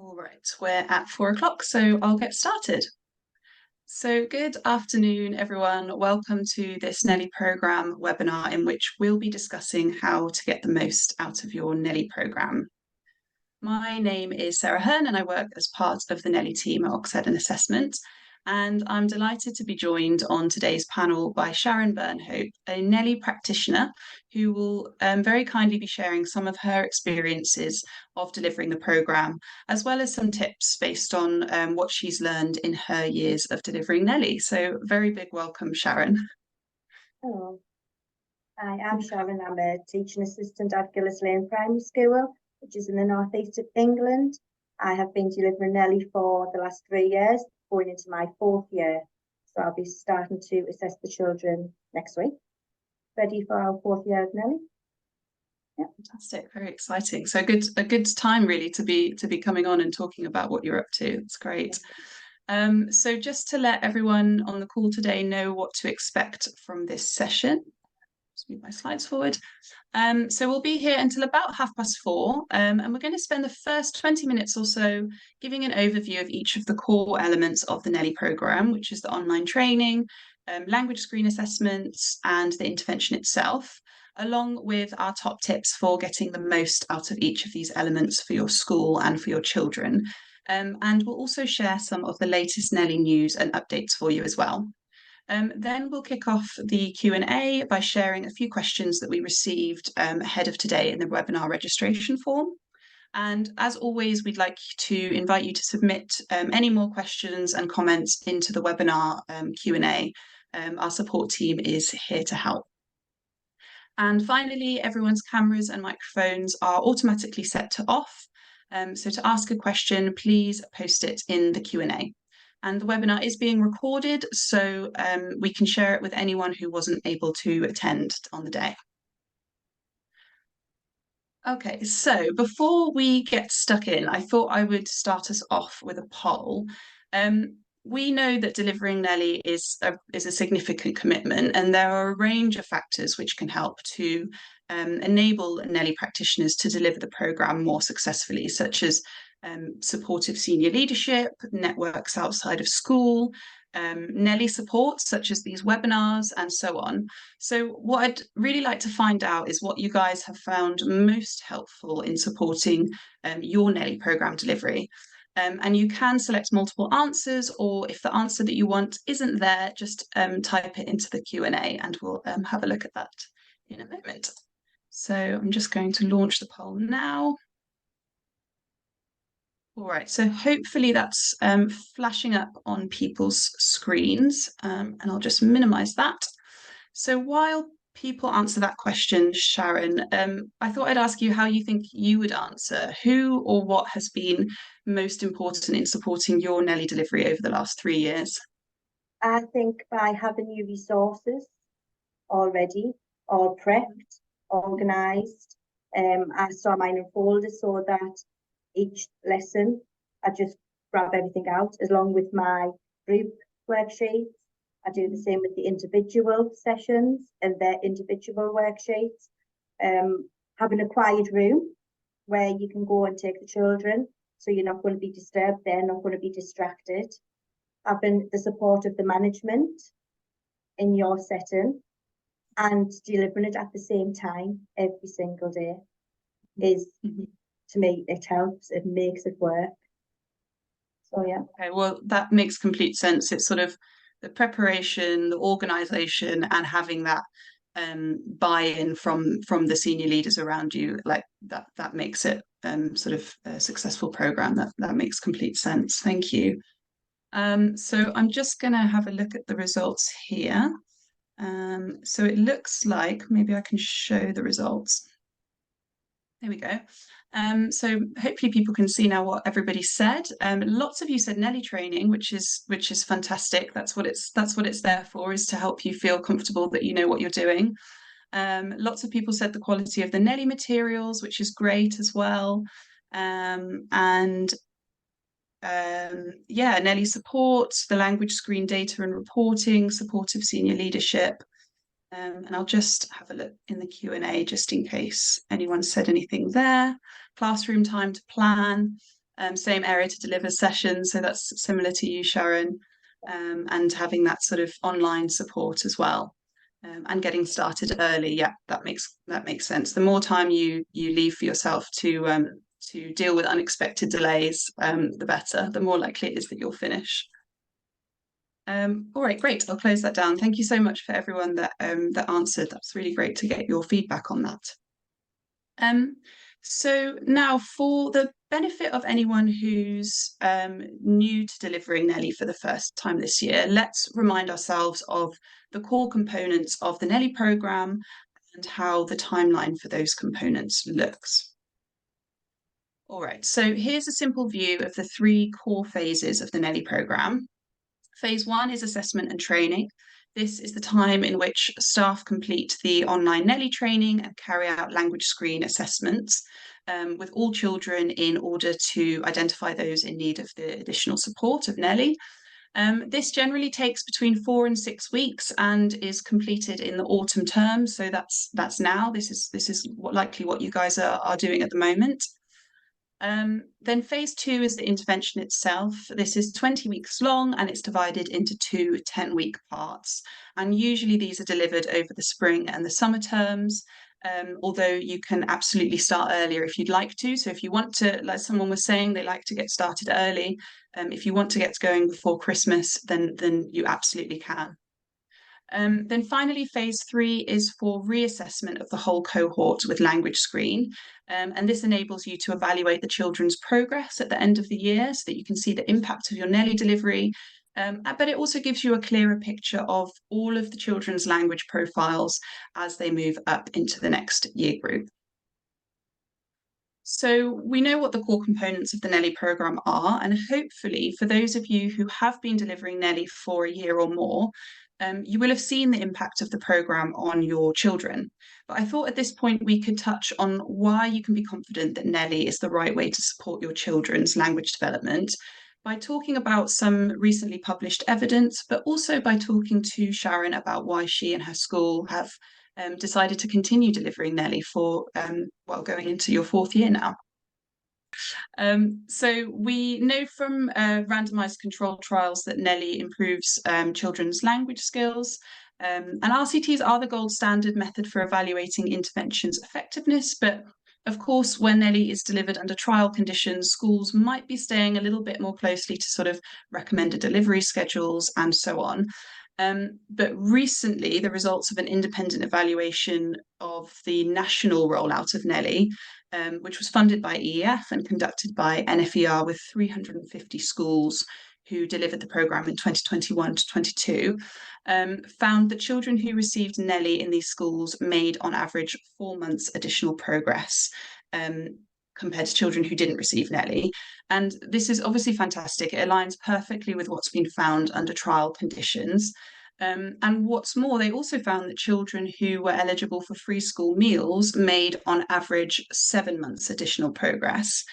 All right, we're at 4 o'clock, so I'll get started. So good afternoon, everyone. Welcome to this NELI Programme webinar in which we'll be discussing how to get the most out of your NELI programme. My name is Sarah Hearn and I work as part of the NELI team at Oxford and Assessment. And I'm delighted to be joined on today's panel by Sharon Burnhope, a NELI practitioner who will very kindly be sharing some of her experiences of delivering the programme, as well as some tips based on what she's learned in her years of delivering NELI. So very big welcome, Sharon. Hello. Hi, I'm Sharon. I'm a teaching assistant at Gillis Lane Primary School, which is in the northeast of England. I have been delivering NELI for the last 3 years, going into my 4th year. So I'll be starting to assess the children next week. Ready for our 4th year of NELI. Yeah, fantastic, very exciting. So a good time really to be coming on and talking about what you're up to. It's great. So just to let everyone on the call today know what to expect from this session. Just move my slides forward. So we'll be here until about 4:30, and we're going to spend the first 20 minutes or so giving an overview of each of the core elements of the NELI programme, which is the online training, language screen assessments, and the intervention itself, along with our top tips for getting the most out of each of these elements for your school and for your children. And we'll also share some of the latest NELI news and updates for you as well. Then we'll kick off the Q&A by sharing a few questions that we received ahead of today in the webinar registration form. And as always, we'd like to invite you to submit any more questions and comments into the webinar Q&A. Our support team is here to help. And finally, everyone's cameras and microphones are automatically set to off. So to ask a question, please post it in the Q&A. And the webinar is being recorded, so we can share it with anyone who wasn't able to attend on the day. Okay, so before we get stuck in, I thought I would start us off with a poll. We know that delivering NELI is a significant commitment, and there are a range of factors which can help to enable NELI practitioners to deliver the programme more successfully, such as supportive senior leadership, networks outside of school, NELI support, such as these webinars, and so on. So what I'd really like to find out is what you guys have found most helpful in supporting your NELI programme delivery. And you can select multiple answers, or if the answer that you want isn't there, just type it into the Q&A and we'll have a look at that in a moment. So I'm just going to launch the poll now. All right, so hopefully that's flashing up on people's screens, and I'll just minimize that. So while people answer that question, Sharon, I thought I'd ask you how you think you would answer. Who or what has been most important in supporting your NELI delivery over the last 3 years? I think by having new resources already, all prepped, organised. I store mine in folders so that each lesson I just grab everything out, along with my group worksheets. I do the same with the individual sessions and their individual worksheets. Having a quiet room where you can go and take the children, so you're not going to be disturbed, they're not going to be distracted. Having the support of the management in your setting and delivering it at the same time every single day is, to me, it helps, it makes it work. So yeah. Okay, well, that makes complete sense. It's sort of the preparation, the organisation, and having that buy-in from the senior leaders around you, like that makes it sort of a successful programme. That makes complete sense. Thank you. So I'm just going to have a look at the results here. So it looks like maybe I can show the results. There we go. So hopefully people can see now what everybody said. Lots of you said NELI training, which is fantastic. That's what it's there for, is to help you feel comfortable that you know what you're doing. Lots of people said the quality of the NELI materials, which is great as well. Yeah, NELI support, the language screen data and reporting, supportive senior leadership. And I'll just have a look in the Q&A just in case anyone said anything there. Classroom time to plan. same area to deliver sessions, so that's similar to you, Sharon, and having that sort of online support as well. And getting started early, yeah, that makes sense. The more time you leave for yourself to deal with unexpected delays, the better. The more likely it is that you'll finish. All right, great. I'll close that down. Thank you so much for everyone that answered. That's really great to get your feedback on that. So now, for the benefit of anyone who's new to delivering NELI for the first time this year, let's remind ourselves of the core components of the NELI programme and how the timeline for those components looks. All right, so here's a simple view of the 3 core phases of the NELI programme. Phase 1 is assessment and training. This is the time in which staff complete the online NELI training and carry out language screen assessments with all children in order to identify those in need of the additional support of NELI. This generally takes between 4 and 6 weeks and is completed in the autumn term. So that's now. This is likely what you guys are doing at the moment. Then phase 2 is the intervention itself. This is 20 weeks long and it's divided into 2 10-week parts. And usually these are delivered over the spring and the summer terms, although you can absolutely start earlier if you'd like to. So if you want to, like someone was saying, they like to get started early. If you want to get going before Christmas, then you absolutely can. Then finally, phase 3 is for reassessment of the whole cohort with language screen. And this enables you to evaluate the children's progress at the end of the year so that you can see the impact of your NELI delivery. But it also gives you a clearer picture of all of the children's language profiles as they move up into the next year group. So we know what the core components of the NELI programme are, and hopefully for those of you who have been delivering NELI for a year or more, you will have seen the impact of the programme on your children. But I thought at this point we could touch on why you can be confident that NELI is the right way to support your children's language development by talking about some recently published evidence, but also by talking to Sharon about why she and her school have decided to continue delivering NELI for, going into your 4th year now. So we know from randomised controlled trials that NELI improves children's language skills, and RCTs are the gold standard method for evaluating interventions' effectiveness, but of course, when NELI is delivered under trial conditions, schools might be staying a little bit more closely to sort of recommended delivery schedules and so on. But recently, the results of an independent evaluation of the national rollout of NELI, which was funded by EEF and conducted by NFER with 350 schools who delivered the programme in 2021 to 22, found that children who received NELI in these schools made on average 4 months additional progress compared to children who didn't receive NELI. And this is obviously fantastic. It aligns perfectly with what's been found under trial conditions. And what's more, they also found that children who were eligible for free school meals made on average 7 months additional progress,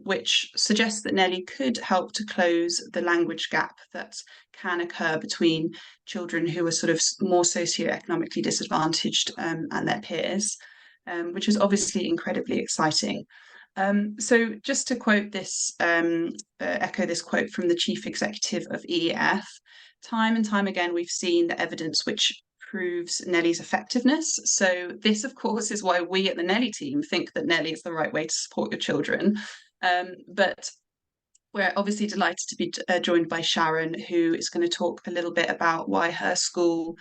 which suggests that NELI could help to close the language gap that can occur between children who are sort of more socioeconomically disadvantaged and their peers, which is obviously incredibly exciting. So just to quote this, echo this quote from the chief executive of EEF, time and time again, we've seen the evidence which proves NELI's effectiveness. So this, of course, is why we at the NELI team think that NELI is the right way to support your children. But we're obviously delighted to be joined by Sharon, who is going to talk a little bit about why her school,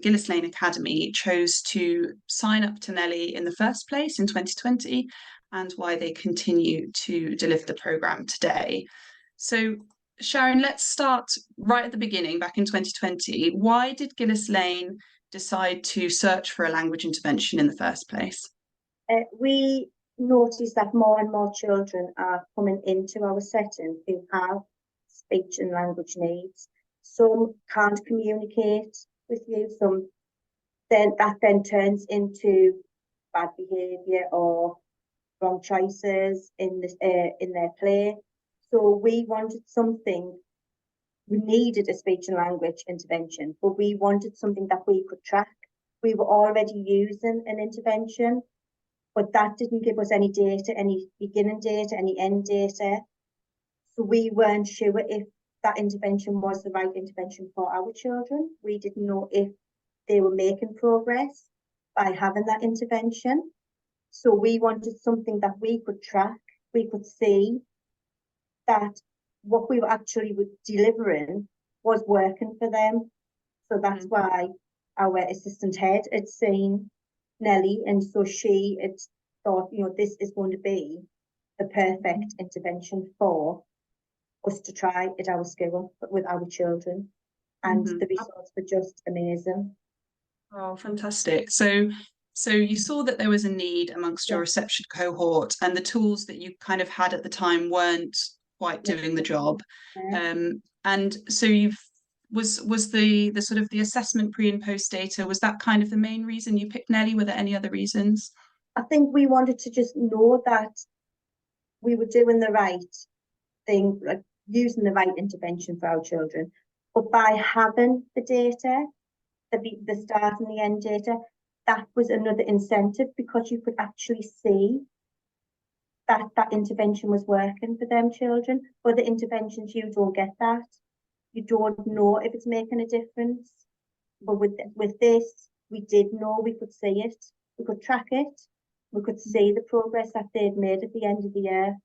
Gillis Lane Academy, chose to sign up to NELI in the first place in 2020 and why they continue to deliver the programme today. So Sharon, let's start right at the beginning, back in 2020. Why did Gillis Lane decide to search for a language intervention in the first place? We noticed that more and more children are coming into our setting who have speech and language needs. Some can't communicate with you, some that then turns into bad behaviour or wrong choices in their play. So we wanted something, we needed a speech and language intervention, but we wanted something that we could track. We were already using an intervention but that didn't give us any data, any beginning data, any end data. So we weren't sure if that intervention was the right intervention for our children. We didn't know if they were making progress by having that intervention. So we wanted something that we could track, we could see that what we were actually delivering was working for them. So that's why our assistant head had seen Nelly, and so she had thought, you know, this is going to be the perfect intervention for us to try at our school with our children. And the results were just amazing. Oh, fantastic. So you saw that there was a need amongst your reception cohort, and the tools that you kind of had at the time weren't quite doing the job. And so was the sort of the assessment pre and post data, was that kind of the main reason you picked Nelly? Were there any other reasons? I think we wanted to just know that we were doing the right thing, like using the right intervention for our children. But by having the data, the start and the end data, that was another incentive, because you could actually see that that intervention was working for them children. Other interventions, you don't get that. You don't know if it's making a difference. But with this, we did know, we could see it, we could track it, we could see the progress that they'd made at the end of the year,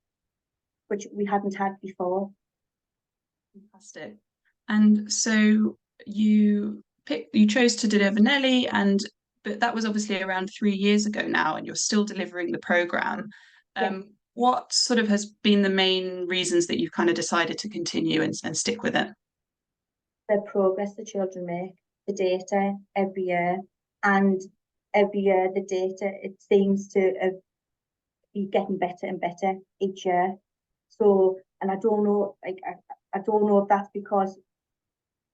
which we hadn't had before. Fantastic. And so you chose to deliver Nelly, but that was obviously around 3 years ago now, and you're still delivering the program. What sort of has been the main reasons that you've kind of decided to continue and stick with it? The progress the children make, the data every year, and every year the data, it seems to be getting better and better each year. So, and I don't know, like I don't know if that's because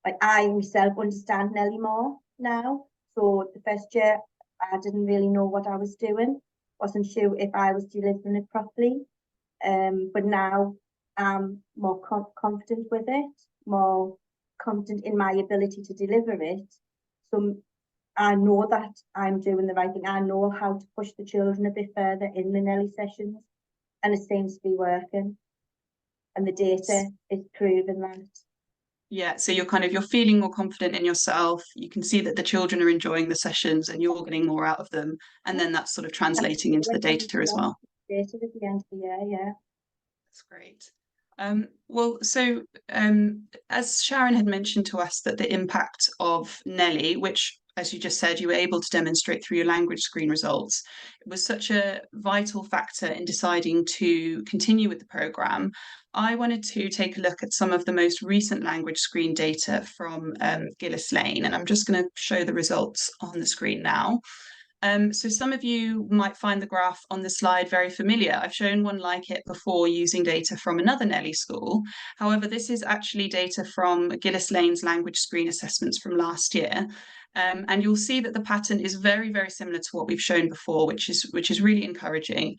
like I myself understand Nelly more now. So the first year I didn't really know what I was doing, wasn't sure if I was delivering it properly. But now I'm more confident with it, more confident in my ability to deliver it. So I know that I'm doing the right thing. I know how to push the children a bit further in the Nelly sessions, and it seems to be working. And the data is proving that. Yeah, so you're feeling more confident in yourself. You can see that the children are enjoying the sessions and you're getting more out of them. And then that's sort of translating into the data as well. Data at the end of the year, yeah. That's great. As Sharon had mentioned to us, that the impact of Nelly, which, as you just said, you were able to demonstrate through your language screen results, it was such a vital factor in deciding to continue with the programme. I wanted to take a look at some of the most recent language screen data from Gillis Lane, and I'm just going to show the results on the screen now. So some of you might find the graph on the slide very familiar. I've shown one like it before using data from another Nelly school. However, this is actually data from Gillis Lane's language screen assessments from last year. And you'll see that the pattern is very, very similar to what we've shown before, which is really encouraging.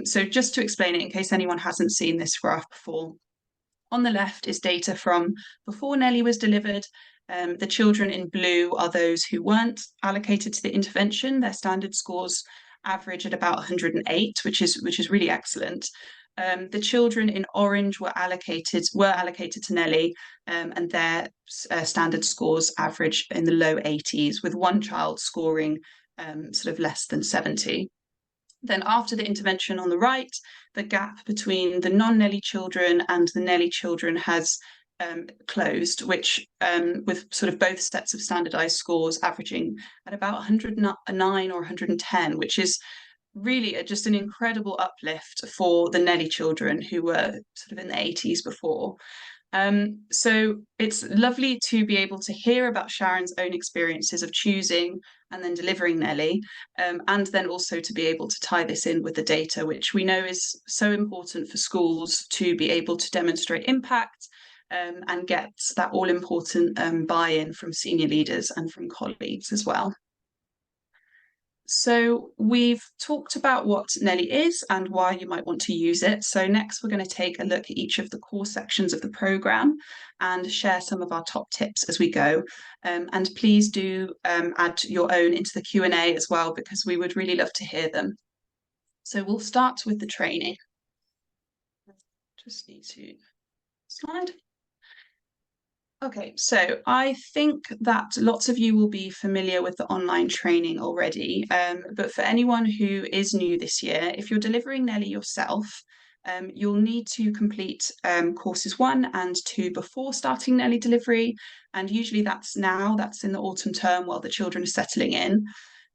So just to explain it, in case anyone hasn't seen this graph before, on the left is data from before Nelly was delivered. The children in blue are those who weren't allocated to the intervention. Their standard scores average at about 108, which is really excellent. The children in orange were allocated to Nelly, and their standard scores average in the low 80s, with one child scoring sort of less than 70. Then after the intervention on the right, the gap between the non-Nelly children and the Nelly children has closed, which with sort of both sets of standardized scores averaging at about 109 or 110, which is really just an incredible uplift for the Nelly children who were sort of in the 80s before. So it's lovely to be able to hear about Sharon's own experiences of choosing and then delivering Nelly, and then also to be able to tie this in with the data, which we know is so important for schools to be able to demonstrate impact and get that all-important buy-in from senior leaders and from colleagues as well. So we've talked about what Nelly is and why you might want to use it. So next we're going to take a look at each of the core sections of the programme and share some of our top tips as we go. And please do add your own into the Q&A as well, because we would really love to hear them. So we'll start with the training. Just need to slide. Okay, so I think that lots of you will be familiar with the online training already, but for anyone who is new this year, if you're delivering NELI yourself, you'll need to complete courses 1 and 2 before starting NELI delivery, and usually that's in the autumn term while the children are settling in.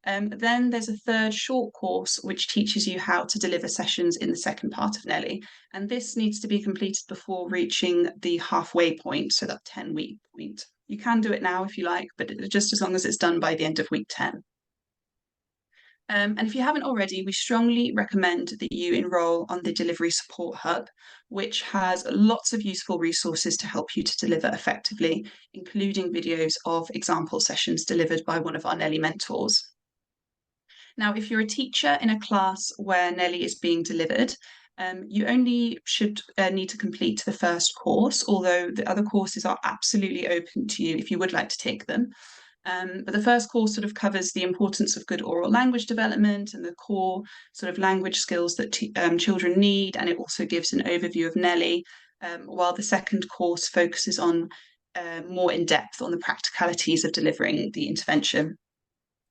Then there's a third short course which teaches you how to deliver sessions in the second part of NELI, and this needs to be completed before reaching the halfway point, so that 10-week point. You can do it now if you like, but just as long as it's done by the end of week 10. And if you haven't already, we strongly recommend that you enrol on the Delivery Support Hub, which has lots of useful resources to help you to deliver effectively, including videos of example sessions delivered by one of our NELI mentors. Now, if you're a teacher in a class where NELI is being delivered, you only should need to complete the first course, although the other courses are absolutely open to you if you would like to take them. But the first course sort of covers the importance of good oral language development and the core sort of language skills that children need, and it also gives an overview of NELI, while the second course focuses on more in depth on the practicalities of delivering the intervention.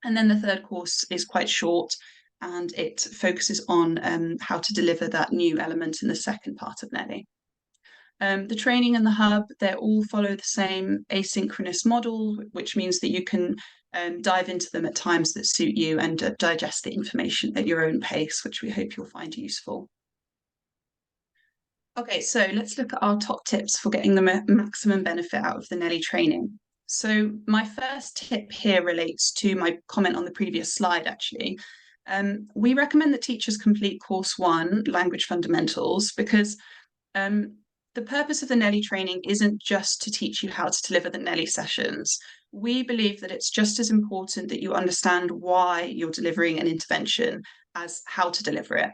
And then the third course is quite short, and it focuses on how to deliver that new element in the second part of NELI. The training and the hub, they all follow the same asynchronous model, which means that you can dive into them at times that suit you and digest the information at your own pace, which we hope you'll find useful. Okay, so let's look at our top tips for getting the maximum benefit out of the NELI training. So my first tip here relates to my comment on the previous slide, actually. We recommend that teachers complete course 1, Language Fundamentals, because the purpose of the NELI training isn't just to teach you how to deliver the NELI sessions. We believe that it's just as important that you understand why you're delivering an intervention as how to deliver it.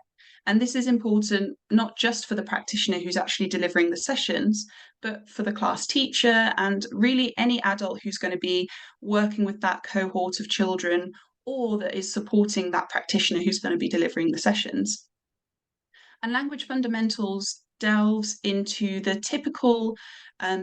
And this is important not just for the practitioner who's actually delivering the sessions, but for the class teacher and really any adult who's going to be working with that cohort of children or that is supporting that practitioner who's going to be delivering the sessions. And Language Fundamentals delves into the typical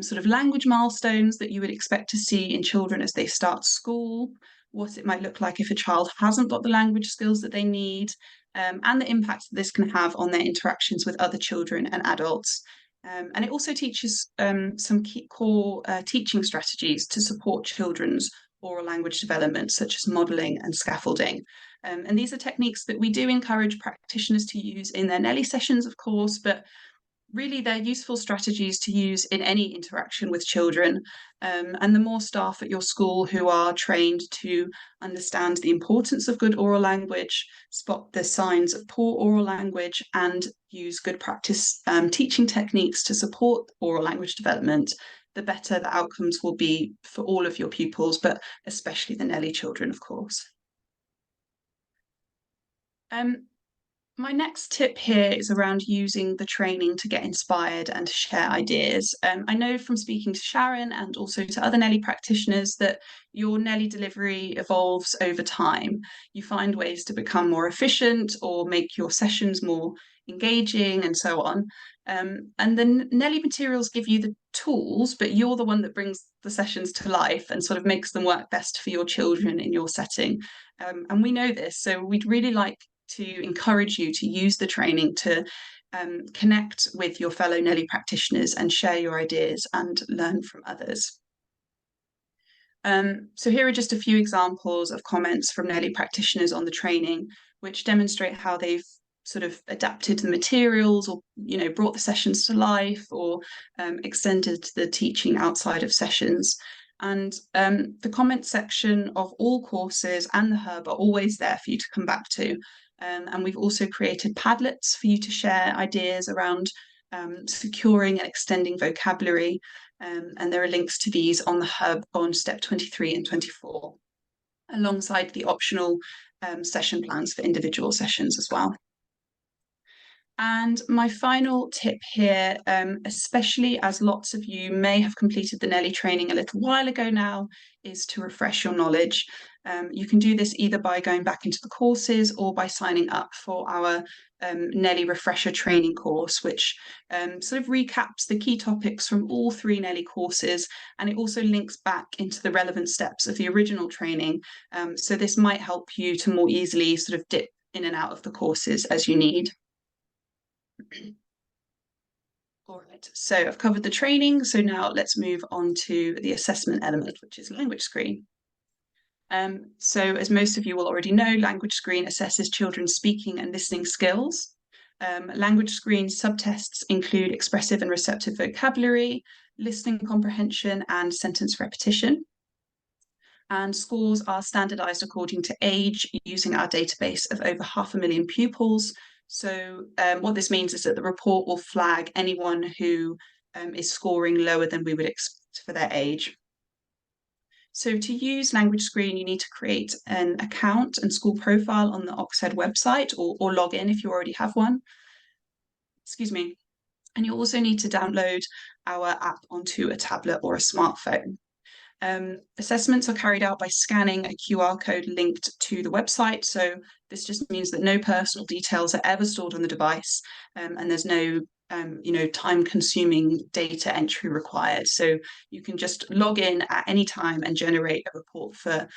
sort of language milestones that you would expect to see in children as they start school, what it might look like if a child hasn't got the language skills that they need, and the impact that this can have on their interactions with other children and adults. And it also teaches some key core teaching strategies to support children's oral language development, such as modelling and scaffolding. And these are techniques that we do encourage practitioners to use in their NELI sessions, of course, but really they're useful strategies to use in any interaction with children. And the more staff at your school who are trained to understand the importance of good oral language, spot the signs of poor oral language, and use good practice teaching techniques to support oral language development, the better the outcomes will be for all of your pupils, but especially the NELI children, of course. My next tip here is around using the training to get inspired and to share ideas. I know from speaking to Sharon and also to other NELI practitioners that your NELI delivery evolves over time. You find ways to become more efficient or make your sessions more engaging and so on. And the NELI materials give you the tools, but you're the one that brings the sessions to life and sort of makes them work best for your children in your setting. And we know this, so we'd really like to encourage you to use the training to connect with your fellow NELI practitioners and share your ideas and learn from others. So here are just a few examples of comments from NELI practitioners on the training, which demonstrate how they've sort of adapted the materials or, brought the sessions to life or extended the teaching outside of sessions. And the comment section of all courses and the hub are always there for you to come back to. And we've also created Padlets for you to share ideas around securing and extending vocabulary. And there are links to these on the hub on step 23 and 24, alongside the optional session plans for individual sessions as well. And my final tip here, especially as lots of you may have completed the NELI training a little while ago now, is to refresh your knowledge. You can do this either by going back into the courses or by signing up for our NELI refresher training course, which sort of recaps the key topics from all 3 NELI courses, and it also links back into the relevant steps of the original training. So this might help you to more easily sort of dip in and out of the courses as you need. All right, so I've covered the training, so now let's move on to the assessment element, which is language screen. So as most of you will already know, language screen assesses children's speaking and listening skills. Language screen subtests include expressive and receptive vocabulary, listening comprehension, and sentence repetition. And scores are standardised according to age using our database of over 500,000 pupils. So what this means is that the report will flag anyone who is scoring lower than we would expect for their age. So to use Language Screen, you need to create an account and school profile on the Oxford website, or log in if you already have one. Excuse me. And you also need to download our app onto a tablet or a smartphone. Assessments are carried out by scanning a QR code linked to the website. So this just means that no personal details are ever stored on the device, and there's no time-consuming data entry required. So you can just log in at any time and generate a report for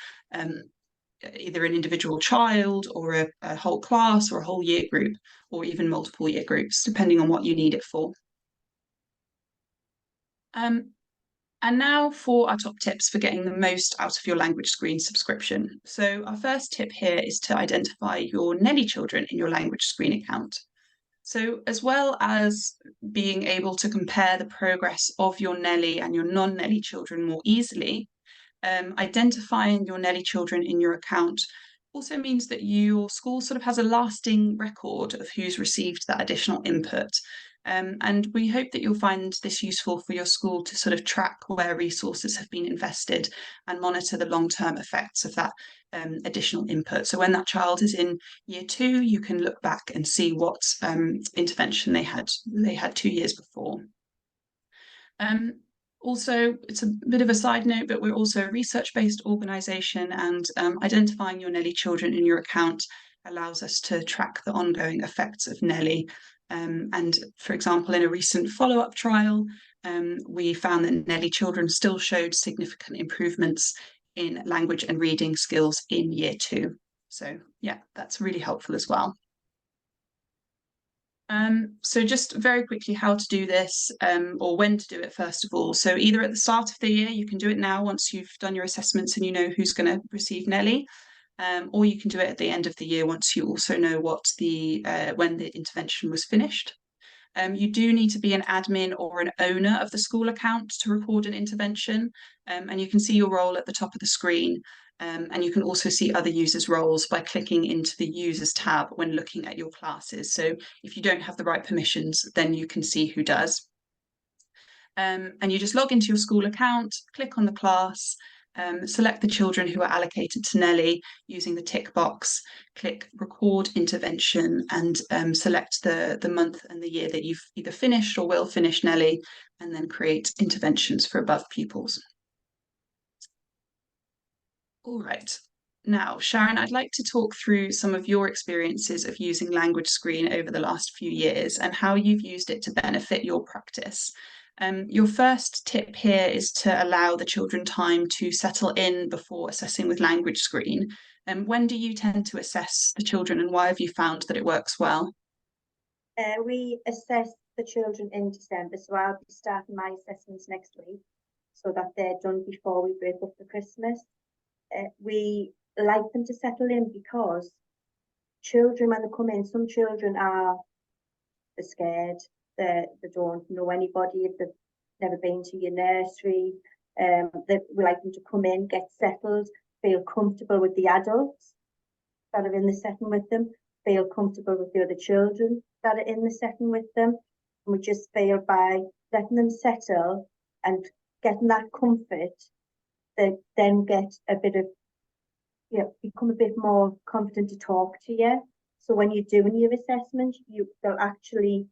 either an individual child or a whole class or a whole year group, or even multiple year groups, depending on what you need it for. And now for our top tips for getting the most out of your language screen subscription. So our first tip here is to identify your NELI children in your language screen account. So as well as being able to compare the progress of your NELI and your non-NELI children more easily, identifying your NELI children in your account also means that your school sort of has a lasting record of who's received that additional input. And we hope that you'll find this useful for your school to sort of track where resources have been invested and monitor the long-term effects of that additional input. So when that child is in year 2, you can look back and see what intervention they had 2 years before. Also, it's a bit of a side note, but we're also a research-based organisation, and identifying your NELI children in your account allows us to track the ongoing effects of NELI. And for example, in a recent follow-up trial, we found that NELI children still showed significant improvements in language and reading skills in year 2. So yeah, that's really helpful as well. So just very quickly how to do this, or when to do it first of all. So either at the start of the year, you can do it now once you've done your assessments and you know who's going to receive NELI, or you can do it at the end of the year once you also know what when the intervention was finished. You do need to be an admin or an owner of the school account to record an intervention, and you can see your role at the top of the screen. And you can also see other users' roles by clicking into the Users tab when looking at your classes. So if you don't have the right permissions, then you can see who does. And you just log into your school account, click on the class, select the children who are allocated to NELI using the tick box, click Record Intervention, and select the month and the year that you've either finished or will finish NELI, and then create interventions for above pupils. All right. Now, Sharon, I'd like to talk through some of your experiences of using Language Screen over the last few years and how you've used it to benefit your practice. Your first tip here is to allow the children time to settle in before assessing with Language Screen. When do you tend to assess the children, and why have you found that it works well? We assess the children in December, so I'll be starting my assessments next week so that they're done before we break up for Christmas. We like them to settle in because children, when they come in, some children are scared, they don't know anybody, they've never been to your nursery. We like them to come in, get settled, feel comfortable with the adults that are in the setting with them, feel comfortable with the other children that are in the setting with them. And we just feel by letting them settle and getting that comfort, they then get a bit of, become a bit more confident to talk to you. So when you're doing your assessment, they'll actually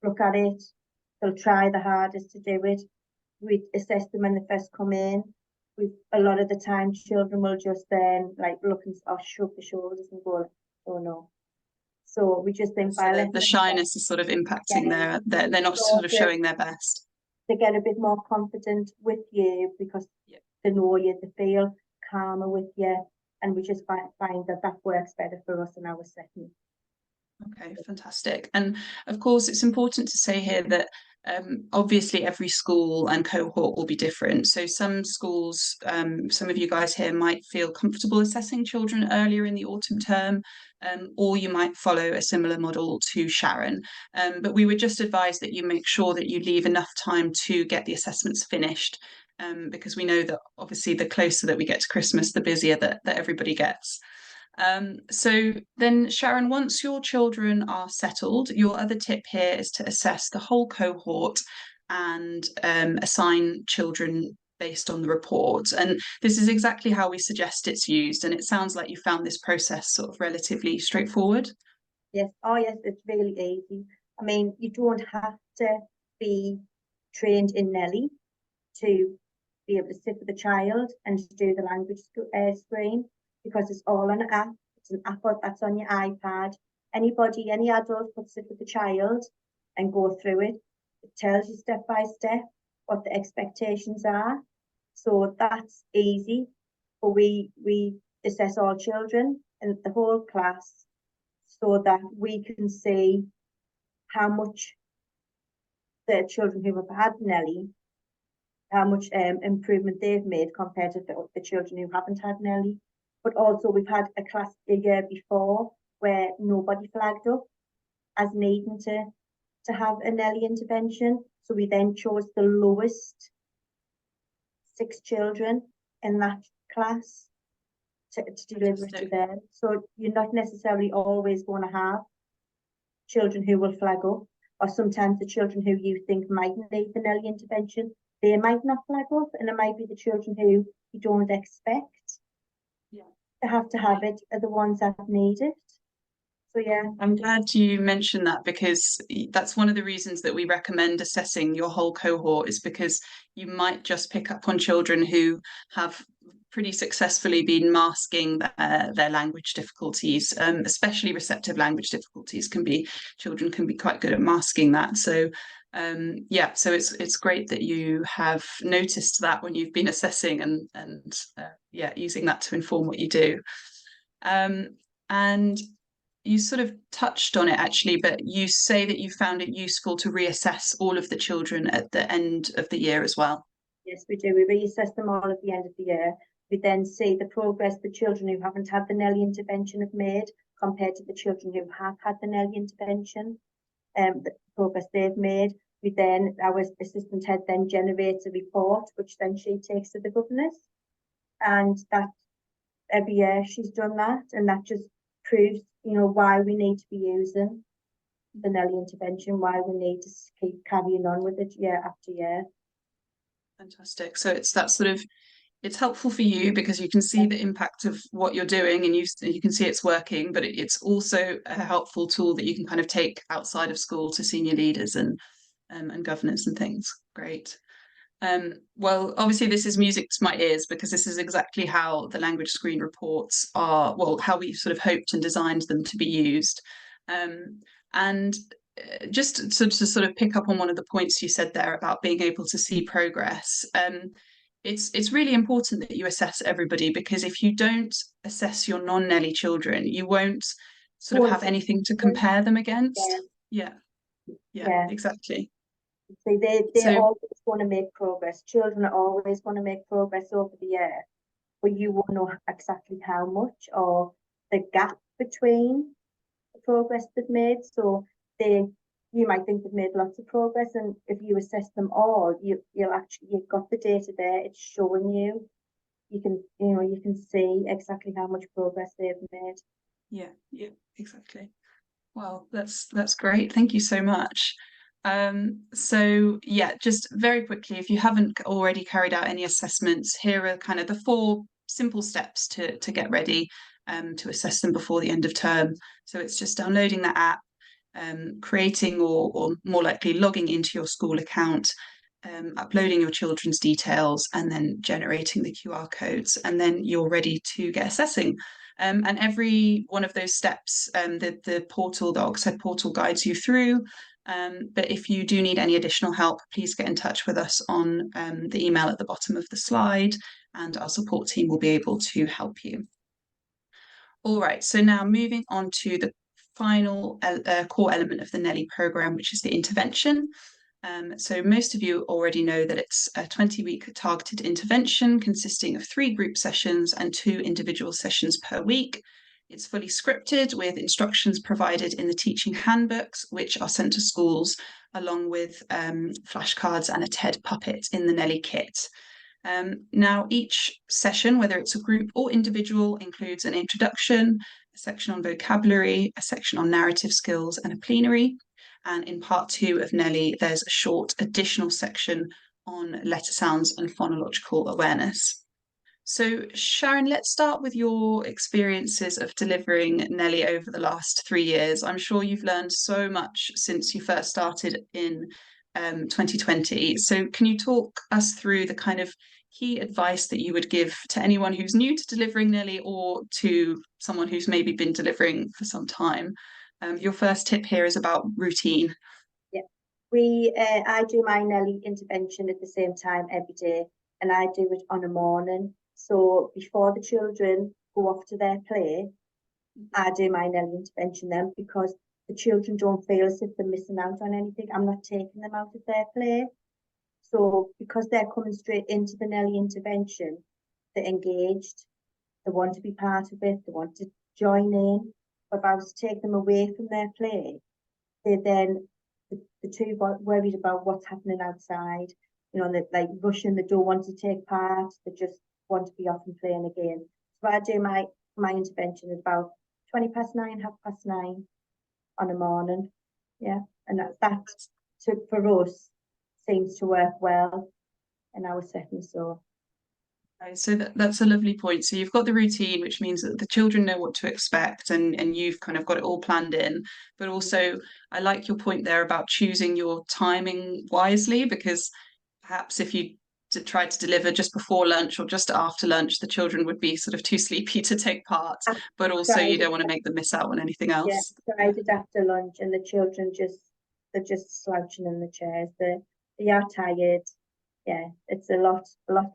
look at it, they'll try the hardest to do it. We assess them when they first come in. A lot of the time, children will just then like look and shrug the shoulders and go, "Oh no." So we just think so the shyness is sort of impacting they're not sort of showing their best. They get a bit more confident with you because they know you, they feel calmer with you, and we just find that works better for us in our setting. Okay, fantastic. And of course, it's important to say here that obviously every school and cohort will be different. So some schools, some of you guys here might feel comfortable assessing children earlier in the autumn term, or you might follow a similar model to Sharon. But we would just advise that you make sure that you leave enough time to get the assessments finished, because we know that obviously the closer that we get to Christmas, the busier that everybody gets. So then, Sharon, once your children are settled, your other tip here is to assess the whole cohort and assign children based on the report. And this is exactly how we suggest it's used. And it sounds like you found this process sort of relatively straightforward. Yes. Oh, yes, it's really easy. I mean, you don't have to be trained in NELI to be able to sit with the child and do the language screen, because it's all on an app. It's an app that's on your iPad. Any adult could sit with the child and go through it. It tells you step by step what the expectations are. So that's easy. But we assess all children and the whole class so that we can see how much the children who have had NELI, how much improvement they've made compared to the children who haven't had NELI. But also we've had a class a year before where nobody flagged up as needing to have a NELI intervention. So we then chose the lowest 6 children in that class to deliver it to them. So you're not necessarily always going to have children who will flag up, or sometimes the children who you think might need the NELI intervention, they might not flag up, and it might be the children who you don't expect to have it are the ones that need it. So yeah, I'm glad you mentioned that, because that's one of the reasons that we recommend assessing your whole cohort, is because you might just pick up on children who have pretty successfully been masking their language difficulties, especially receptive language difficulties. Children can be quite good at masking that. So so it's great that you have noticed that when you've been assessing and using that to inform what you do. And you sort of touched on it actually, but you say that you found it useful to reassess all of the children at the end of the year as well. Yes, we do. We reassess them all at the end of the year. We then see the progress the children who haven't had the NELI intervention have made compared to the children who have had the NELI intervention, the progress they've made. Our assistant head then generates a report, which then she takes to the governors. And that every year she's done that, and that just proves, why we need to be using the NELI intervention, why we need to keep carrying on with it year after year. Fantastic. So it's helpful for you because you can see the impact of what you're doing, and you can see it's working, but it's also a helpful tool that you can kind of take outside of school to senior leaders and governors and things. Great. Well, obviously this is music to my ears, because this is exactly how the language screen reports are, how we sort of hoped and designed them to be used. And just to sort of pick up on one of the points you said there about being able to see progress, it's really important that you assess everybody, because if you don't assess your non-NELI children, you won't sort of have anything to compare them against. Yeah, exactly. So they always want to make progress. Children are always going to make progress over the year, but you won't know exactly how much, or the gap between the progress they've made. So you might think they've made lots of progress, and if you assess them all, you've got the data there. It's showing you. You can see exactly how much progress they've made. Yeah, exactly. Well, that's great. Thank you so much. So just very quickly, if you haven't already carried out any assessments, here are kind of the 4 simple steps to get ready. to assess them before the end of term. So it's just downloading the app, creating or more likely logging into your school account, uploading your children's details, and then generating the QR codes, and then you're ready to get assessing. And every one of those steps, the portal, the Oxford portal, guides you through. But if you do need any additional help, please get in touch with us on the email at the bottom of the slide, and our support team will be able to help you. All right, so now moving on to the final core element of the NELI programme, which is the intervention. So most of you already know that it's a 20-week targeted intervention consisting of 3 group sessions and 2 individual sessions per week. It's fully scripted with instructions provided in the teaching handbooks, which are sent to schools along with flashcards and a TED puppet in the NELI kit. Now, each session, whether it's a group or individual, includes an introduction, a section on vocabulary, a section on narrative skills, and a plenary. And in part 2 of NELI, there's a short additional section on letter sounds and phonological awareness. So Sharon, let's start with your experiences of delivering NELI over the last 3 years. I'm sure you've learned so much since you first started in 2020. So can you talk us through the kind of key advice that you would give to anyone who's new to delivering NELI, or to someone who's maybe been delivering for some time? Your first tip here is about routine. Yeah, I do my NELI intervention at the same time every day, and I do it on a morning. So before the children go off to their play, I do my NELI intervention then, because the children don't feel as if they're missing out on anything. I'm not taking them out of their play. So because they're coming straight into the NELI intervention, they're engaged, they want to be part of it, they want to join in. But if I was to take them away from their play, they're then the too worried about what's happening outside. You know, they're like rushing, they don't want to take part, they just want to be off and playing again. So I do my intervention at about 9:20, 9:30 on a morning. Yeah, and that for us seems to work well in our setting. So So that's a lovely point. So you've got the routine, which means that the children know what to expect, and you've kind of got it all planned in. But also, I like your point there about choosing your timing wisely, because perhaps if you tried to deliver just before lunch or just after lunch, the children would be sort of too sleepy to take part. But also, you don't want to make them miss out on anything else. Yeah, I did after lunch, and the children they're just slouching in the chairs. They are tired. Yeah, it's a lot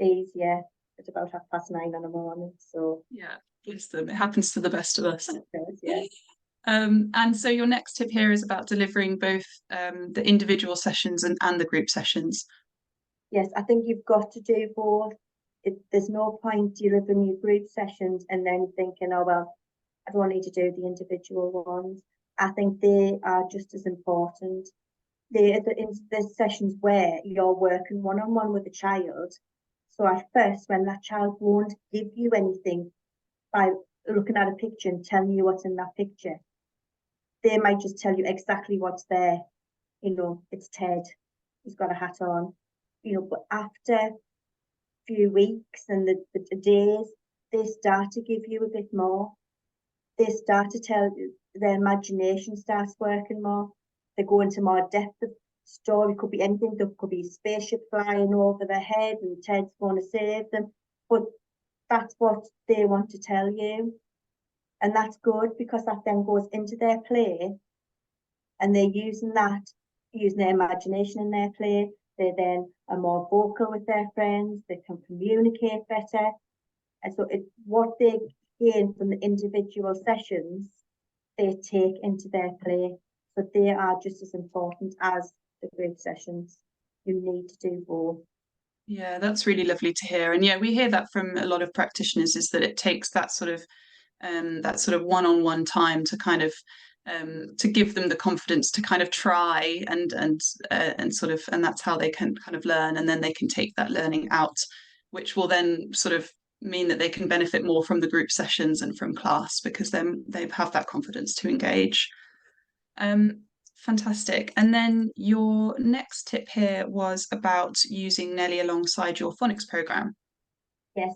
easier at about 9:30 in the morning. So yeah, bless them. It happens to the best of us. Yeah. And so your next tip here is about delivering both the individual sessions and the group sessions. Yes, I think you've got to do both. There's no point delivering your group sessions and then thinking, oh, well, I don't need to do the individual ones. I think they are just as important. They're the sessions where you're working one-on-one with a child. So at first, when that child won't give you anything by looking at a picture and telling you what's in that picture, they might just tell you exactly what's there. You know, it's Ted, he's got a hat on. You know, but after a few weeks and the days, they start to give you a bit more. They start to tell you, their imagination starts working more. They go into more depth of story. It could be anything. There could be a spaceship flying over their head and Ted's going to save them. But that's what they want to tell you. And that's good, because that then goes into their play, and they're using their imagination in their play. They then are more vocal with their friends. They can communicate better. And so what they gain from the individual sessions, they take into their play. So they are just as important as the group sessions. You need to do both. Yeah, that's really lovely to hear. And yeah, we hear that from a lot of practitioners, is that it takes that sort of one-on-one time to kind of to give them the confidence to kind of try and sort of, and that's how they can kind of learn, and then they can take that learning out, which will then sort of mean that they can benefit more from the group sessions and from class, because then they have that confidence to engage. Fantastic. And then your next tip here was about using NELI alongside your phonics programme. Yes,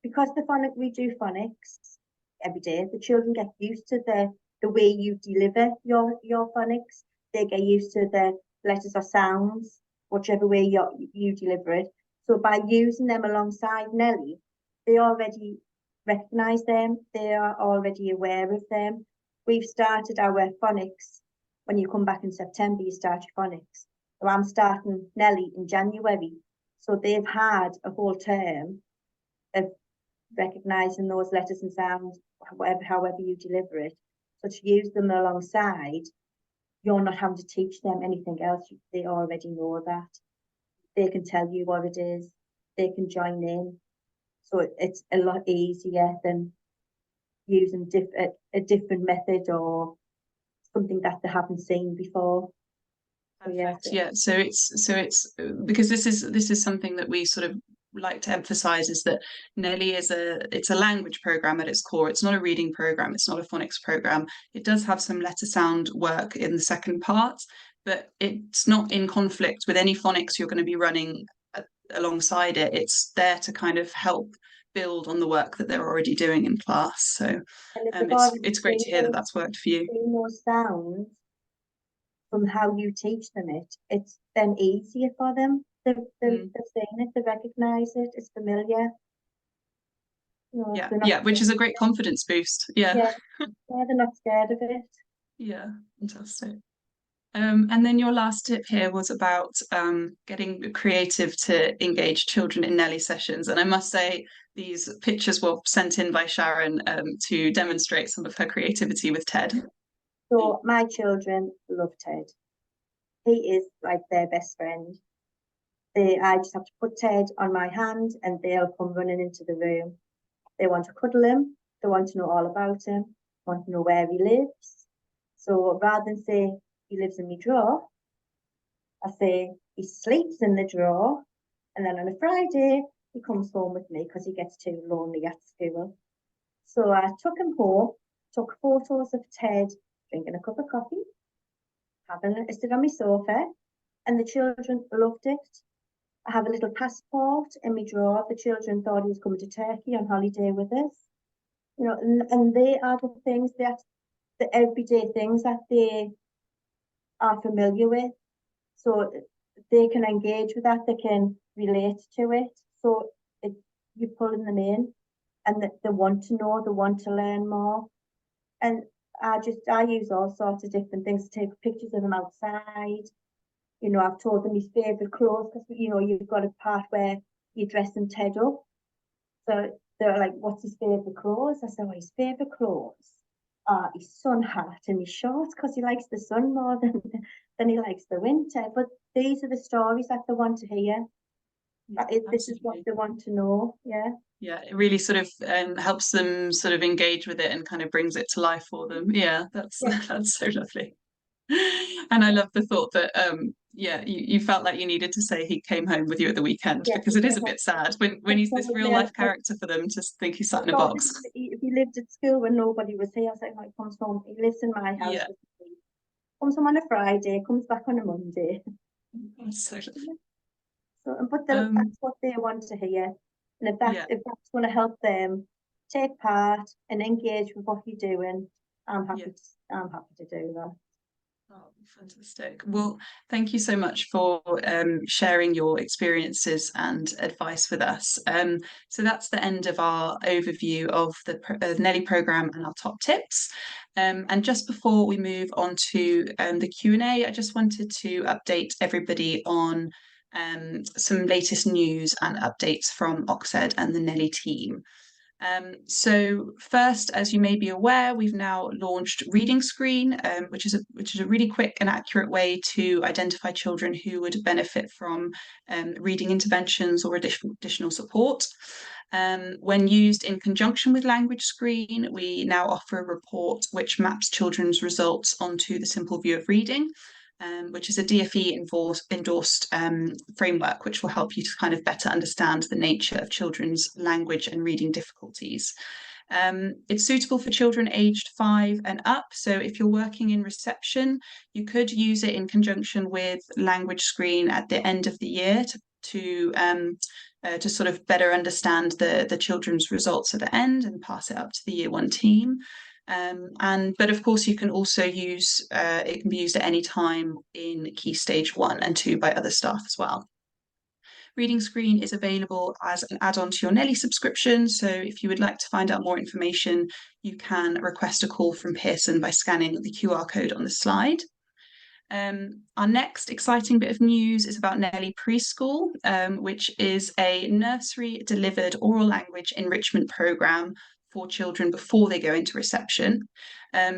because we do phonics, every day. The children get used to the way you deliver your phonics. They get used to the letters or sounds, whichever way you deliver it. So by using them alongside NELI, they already recognise them. They are already aware of them. We've started our phonics. When you come back in September, you start your phonics. So I'm starting NELI in January. So they've had a whole term of recognising those letters and sounds, however you deliver it. So to use them alongside, you're not having to teach them anything else. They already know that. They can tell you what it is. They can join in. So it's a lot easier than using a different method or something that they haven't seen before. Yeah, so it's because this is something that we sort of like to emphasize, is that NELI it's a language program at its core. It's not a reading program, it's not a phonics program. It does have some letter sound work in the second part, but it's not in conflict with any phonics you're going to be running alongside it. It's there to kind of help build on the work that they're already doing in class. So it's great to hear that that's worked for you. Those sounds from how you teach them it's then easier for them. They're seeing it, they recognise it, it's familiar. Yeah, which is a great confidence boost. Yeah, they're not scared of it. Yeah, fantastic. And then your last tip here was about getting creative to engage children in NELI sessions. And I must say, these pictures were sent in by Sharon to demonstrate some of her creativity with Ted. So my children love Ted. He is like their best friend. I just have to put Ted on my hand and they'll come running into the room. They want to cuddle him. They want to know all about him. Want to know where he lives. So rather than say, he lives in my drawer, I say, he sleeps in the drawer. And then on a Friday, he comes home with me because he gets too lonely at school. So I took him home, took photos of Ted drinking a cup of coffee, having a sit on my sofa, and the children loved it. I have a little passport in my drawer. The children thought he was coming to Turkey on holiday with us. And they are the things the everyday things that they are familiar with. So they can engage with that, they can relate to it. So you're pulling them in and they want to know, they want to learn more. And I use all sorts of different things to take pictures of them outside. I've told them his favourite clothes because, you've got a part where you're dressing Ted up. So they're like, what's his favourite clothes? I said, well, his favourite clothes are his sun hat and his shorts because he likes the sun more than he likes the winter. But these are the stories that they want to hear. This is what they want to know. Yeah, it really sort of helps them sort of engage with it and kind of brings it to life for them. Yeah, that's so lovely. And I love the thought that you felt like you needed to say he came home with you at the weekend, because it is a bit sad when he's this real life character for them to think he's sat in a box. If he lived at school when nobody was here, I was like, he comes home, he lives in my house with me. Comes home on a Friday, comes back on a Monday. That's so lovely. But that's what they want to hear. And if that's going to help them take part and engage with what you're doing, I'm happy to do that. Oh, fantastic. Well, thank you so much for sharing your experiences and advice with us. So that's the end of our overview of the NELI programme and our top tips. And just before we move on to the Q&A, I just wanted to update everybody on some latest news and updates from Oxford and the NELI team. So first, as you may be aware, we've now launched Reading Screen, which is a really quick and accurate way to identify children who would benefit from reading interventions or additional support. When used in conjunction with Language Screen, we now offer a report which maps children's results onto the simple view of reading, which is a DFE endorsed framework, which will help you to kind of better understand the nature of children's language and reading difficulties. It's suitable for children aged 5 and up. So if you're working in reception, you could use it in conjunction with Language Screen at the end of the year to sort of better understand the children's results at the end and pass it up to the Year 1 team. But of course you can also use it can be used at any time in Key Stage 1 and 2 by other staff as well. Reading Screen is available as an add-on to your NELI subscription, so if you would like to find out more information, you can request a call from Pearson by scanning the QR code on the slide. Our next exciting bit of news is about NELI Preschool, which is a nursery-delivered oral language enrichment programme for children before they go into reception.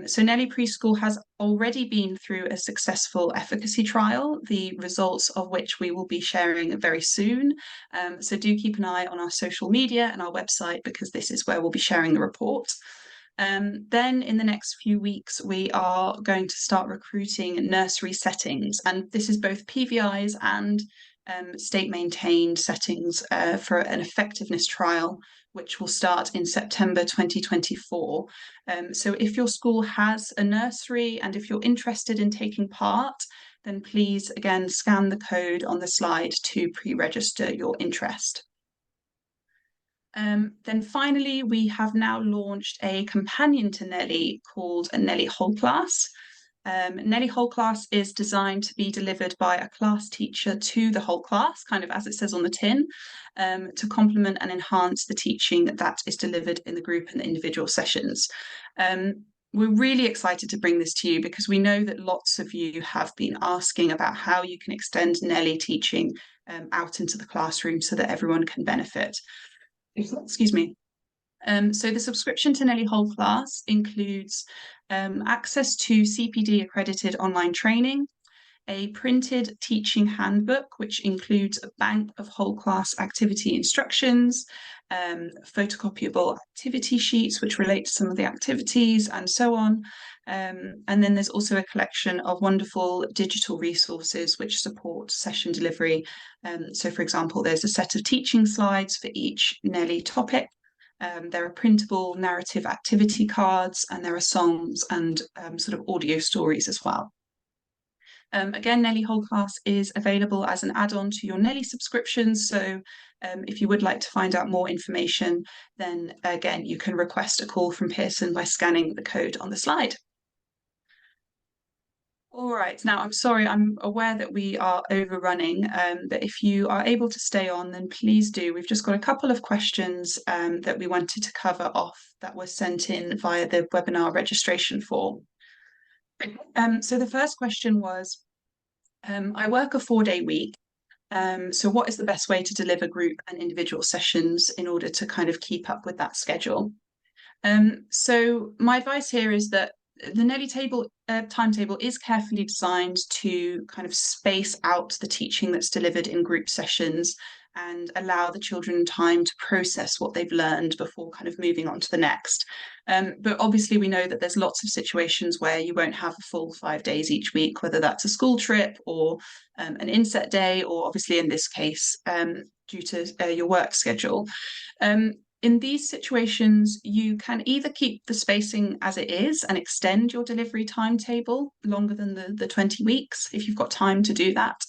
So NELI Preschool has already been through a successful efficacy trial, the results of which we will be sharing very soon. So do keep an eye on our social media and our website, because this is where we'll be sharing the report. Then in the next few weeks, we are going to start recruiting nursery settings, and this is both PVIs and state-maintained settings for an effectiveness trial, which will start in September 2024. So if your school has a nursery and if you're interested in taking part, then please, again, scan the code on the slide to pre-register your interest. Then finally, we have now launched a companion to NELI called a NELI Whole Class. NELI Whole Class is designed to be delivered by a class teacher to the whole class, kind of as it says on the tin, to complement and enhance the teaching that is delivered in the group and the individual sessions. We're really excited to bring this to you because we know that lots of you have been asking about how you can extend NELI teaching out into the classroom so that everyone can benefit. Excuse me. So the subscription to NELI Whole Class includes access to CPD accredited online training, a printed teaching handbook, which includes a bank of whole class activity instructions, photocopiable activity sheets which relate to some of the activities, and so on. And then there's also a collection of wonderful digital resources which support session delivery. So for example, there's a set of teaching slides for each NELI topic. There are printable narrative activity cards, and there are songs and sort of audio stories as well. Again, NELI Whole Class is available as an add-on to your NELI subscriptions. So if you would like to find out more information, then again, you can request a call from Pearson by scanning the code on the slide. All right, now I'm sorry, I'm aware that we are overrunning, but if you are able to stay on, then please do. We've just got a couple of questions that we wanted to cover off that were sent in via the webinar registration form. So the first question was, I work a 4-day week. So what is the best way to deliver group and individual sessions in order to kind of keep up with that schedule? So my advice here is that the NELI timetable is carefully designed to kind of space out the teaching that's delivered in group sessions and allow the children time to process what they've learned before kind of moving on to the next. But obviously we know that there's lots of situations where you won't have a full 5 days each week, whether that's a school trip or an inset day, or obviously in this case, due to your work schedule. In these situations, you can either keep the spacing as it is and extend your delivery timetable longer than the 20 weeks, if you've got time to do that.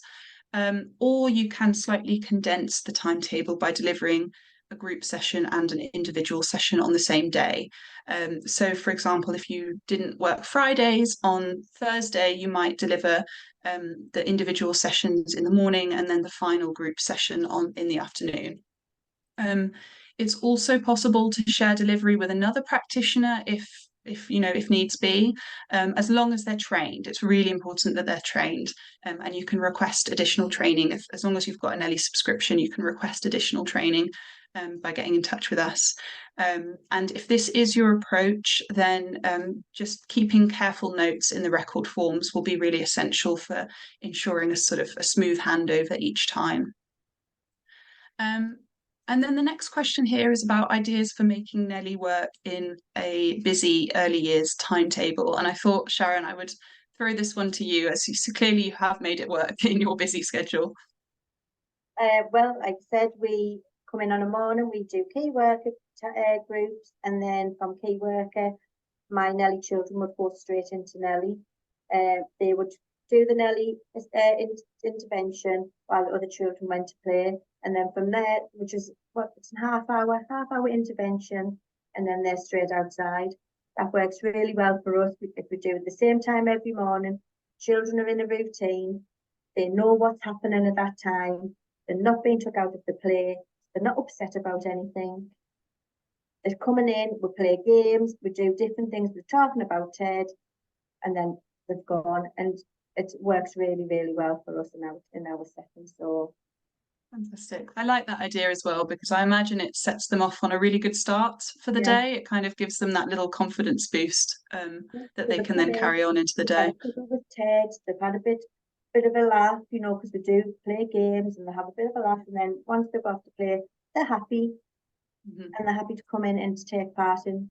Or you can slightly condense the timetable by delivering a group session and an individual session on the same day. So for example, if you didn't work Fridays, on Thursday you might deliver the individual sessions in the morning and then the final group session in the afternoon. It's also possible to share delivery with another practitioner if needs be, as long as they're trained. It's really important that they're trained, and you can request additional training. As long as you've got an NELI subscription, you can request additional training by getting in touch with us. And if this is your approach, then just keeping careful notes in the record forms will be really essential for ensuring a sort of a smooth handover each time. And then the next question here is about ideas for making NELI work in a busy early years timetable. And I thought, Sharon, I would throw this one to you, as clearly you have made it work in your busy schedule. Well, like I said, we come in on a morning, we do key worker groups, and then from key worker, my NELI children would go straight into NELI. They would do the NELI intervention while the other children went to play. And then from there, which is what, it's a half hour intervention, and then they're straight outside. That works really well for us. If we do it at the same time every morning, children are in a routine, they know what's happening at that time, they're not being took out of the play, they're not upset about anything. They're coming in, we play games, we do different things, we're talking about TED, and then they've gone, and it works really, really well for us in our setting. So fantastic. I like that idea as well, because I imagine it sets them off on a really good start for the day. It kind of gives them that little confidence boost that they can then carry on into the day. With TED, they've had a bit of a laugh, you know, because we do play games and they have a bit of a laugh, and then once they've got to play, they're happy. And they're happy to come in and to take part in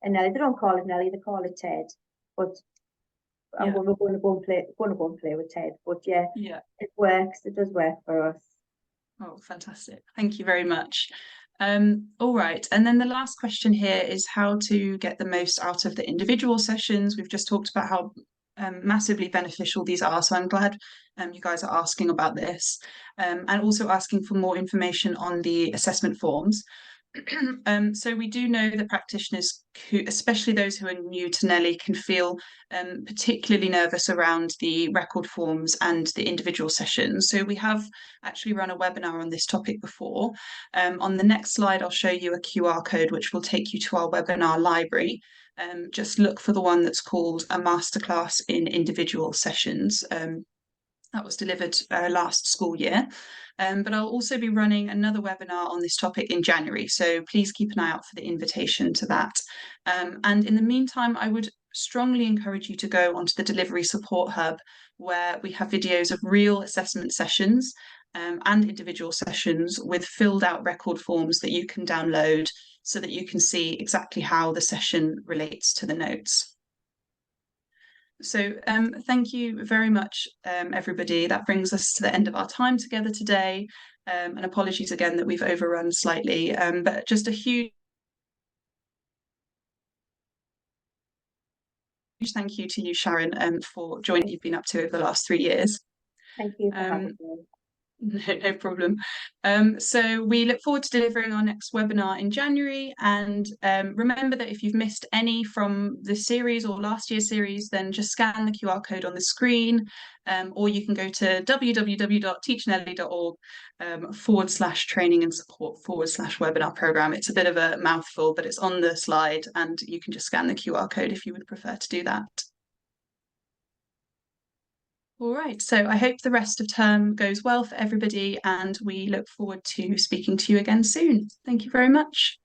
NELI. They don't call it NELI, they call it TED. But we're going to go and play with TED. But yeah, it works. It does work for us. Oh, fantastic. Thank you very much. All right. And then the last question here is how to get the most out of the individual sessions. We've just talked about how massively beneficial these are. So I'm glad you guys are asking about this, and also asking for more information on the assessment forms. So we do know that practitioners, especially those who are new to NELI, can feel particularly nervous around the record forms and the individual sessions. So we have actually run a webinar on this topic before. On the next slide, I'll show you a QR code which will take you to our webinar library. Just look for the one that's called a masterclass in individual sessions. That was delivered last school year. But I'll also be running another webinar on this topic in January, so please keep an eye out for the invitation to that. And in the meantime, I would strongly encourage you to go onto the Delivery Support Hub, where we have videos of real assessment sessions and individual sessions with filled out record forms that you can download so that you can see exactly how the session relates to the notes. So thank you very much, everybody. That brings us to the end of our time together today. And apologies again that we've overrun slightly, but just a huge thank you to you, Sharon, for joining what you've been up to over the last 3 years. Thank you for having me. No problem. So we look forward to delivering our next webinar in January, and remember that if you've missed any from this series or last year's series, then just scan the QR code on the screen, or you can go to www.teachnelli.org/training and support/webinar program. It's a bit of a mouthful, but it's on the slide, and you can just scan the QR code if you would prefer to do that. All right, so I hope the rest of term goes well for everybody, and we look forward to speaking to you again soon. Thank you very much.